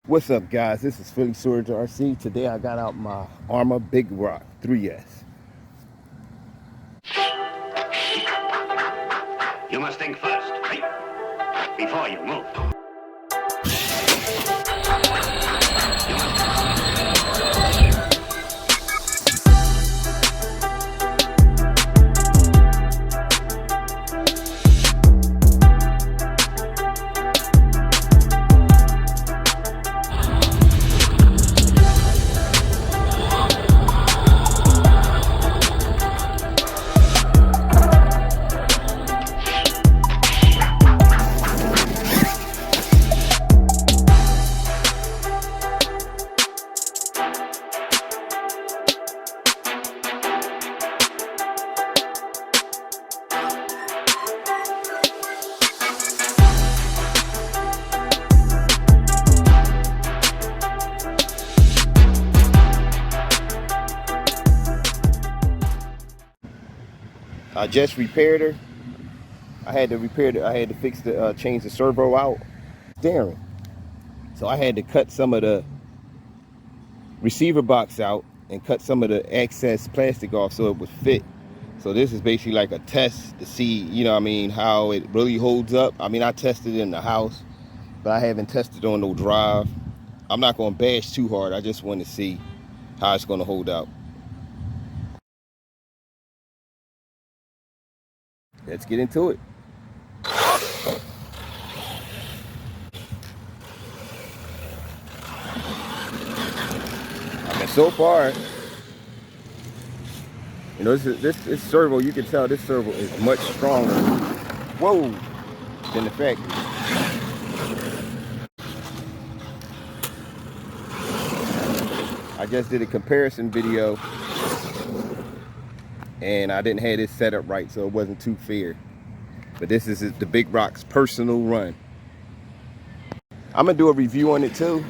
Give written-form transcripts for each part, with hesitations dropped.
What's up, guys? This is Phillyswords RC. Today I got out my Arrma Big Rock 3S. You must think first, right? Before you move. I just repaired her. I had to fix the change the servo out. Steering. So I had to cut some of the receiver box out and cut some of the excess plastic off so it would fit. So this is basically like a test to see, how it really holds up. I mean, I tested it in the house, but I haven't tested on no drive. I'm not going to bash too hard. I just want to see how it's going to hold out. Let's get into it. I mean, so far, this servo, you can tell this servo is much stronger, than the factory. I just did a comparison video, and I didn't have this set up right, so it wasn't too fair. But this is the Big Rock's personal run. I'm gonna do a review on it too,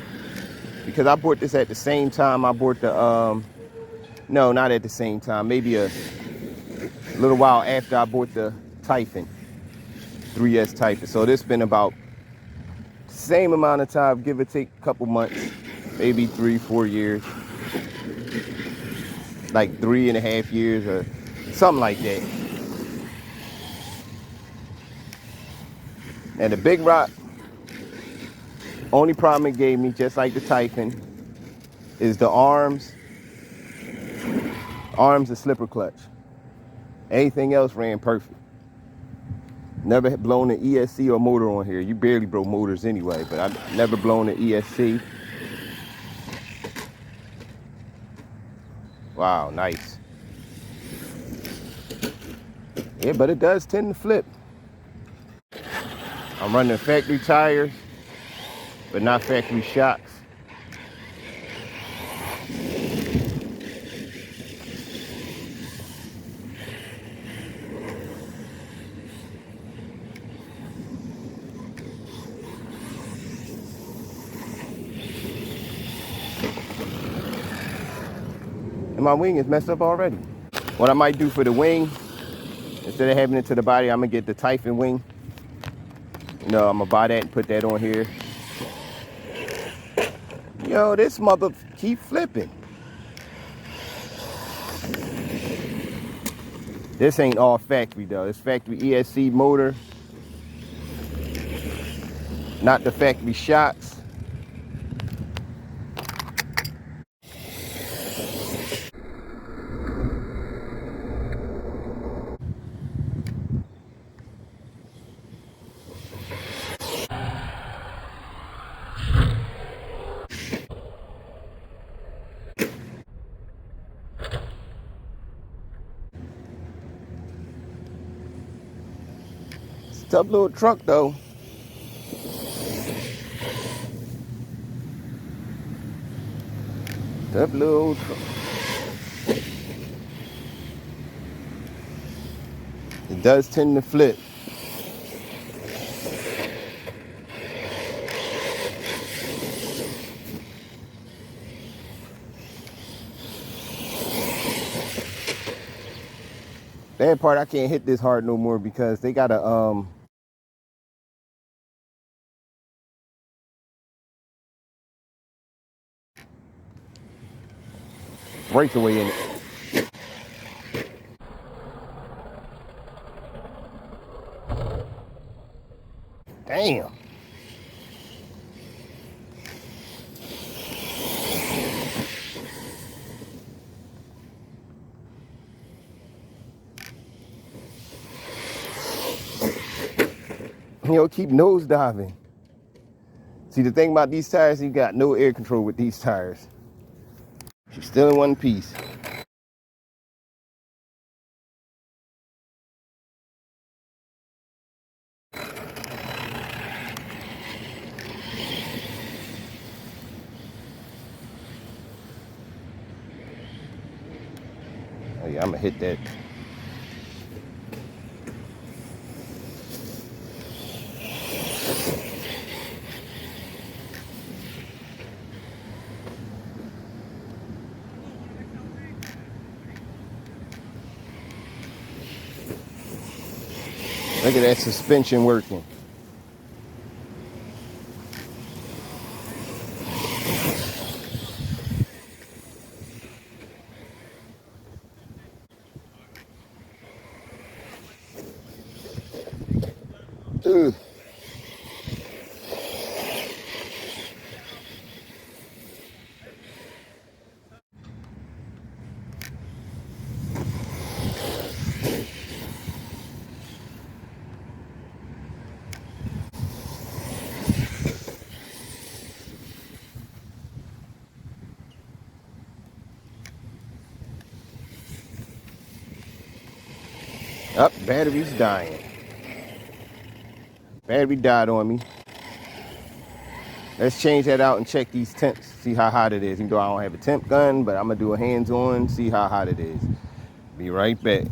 because I bought this at the same time I bought the no, not at the same time, maybe a little while after I bought the Typhon 3S Typhon. So this been about the same amount of time, give or take a couple months, maybe 3-4 years, like 3.5 years or something like that. And the Big Rock, only problem it gave me, just like the Typhon, is the arms and slipper clutch. Anything else ran perfect. Never had blown an ESC or motor on here. You barely broke motors anyway, but I've never blown an ESC. Wow, nice. Yeah, but it does tend to flip. I'm running factory tires, but not factory shocks. And my wing is messed up already. What I might do for the wing, instead of having it to the body, I'm gonna get the Typhon wing. I'm gonna buy that and put that on here. Yo, this mother keep flipping. This ain't all factory though. It's factory ESC motor, not the factory shocks. It's a tough little truck though. Tough little truck. It does tend to flip. Bad part, I can't hit this hard no more because they got a breakaway in it. Damn. You know, keep nose diving. See, the thing about these tires, you got no air control with these tires. She's still in one piece. Oh yeah, I'm gonna hit that. Look at that suspension working. Ugh. Up, battery's dying. Battery died on me. Let's change that out and check these temps, see how hot it is. Even though I don't have a temp gun, but I'm gonna do a hands-on, see how hot it is. Be right back.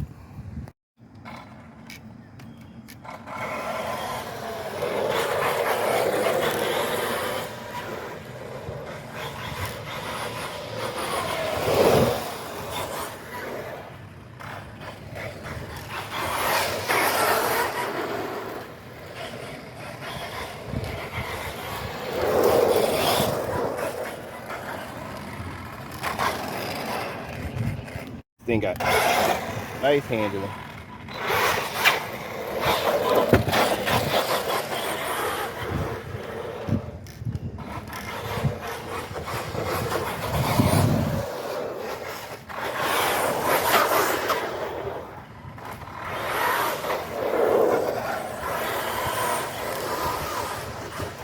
Thing got nice handling.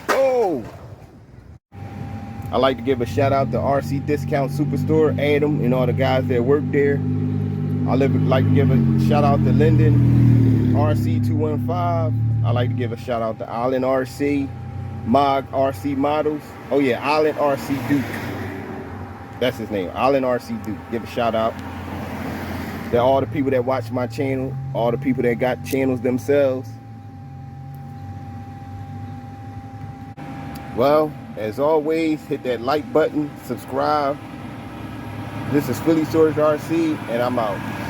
Oh! I like to give a shout out to RC Discount Superstore, Adam, and all the guys that work there. I like to give a shout out to Linden RC215. I like to give a shout out to Island RC, Mog RC Models. Oh yeah, Island RC Duke. That's his name, Island RC Duke. Give a shout out to all the people that watch my channel, all the people that got channels themselves. Well, as always, hit that like button, subscribe. This is Phillyswords RC, and I'm out.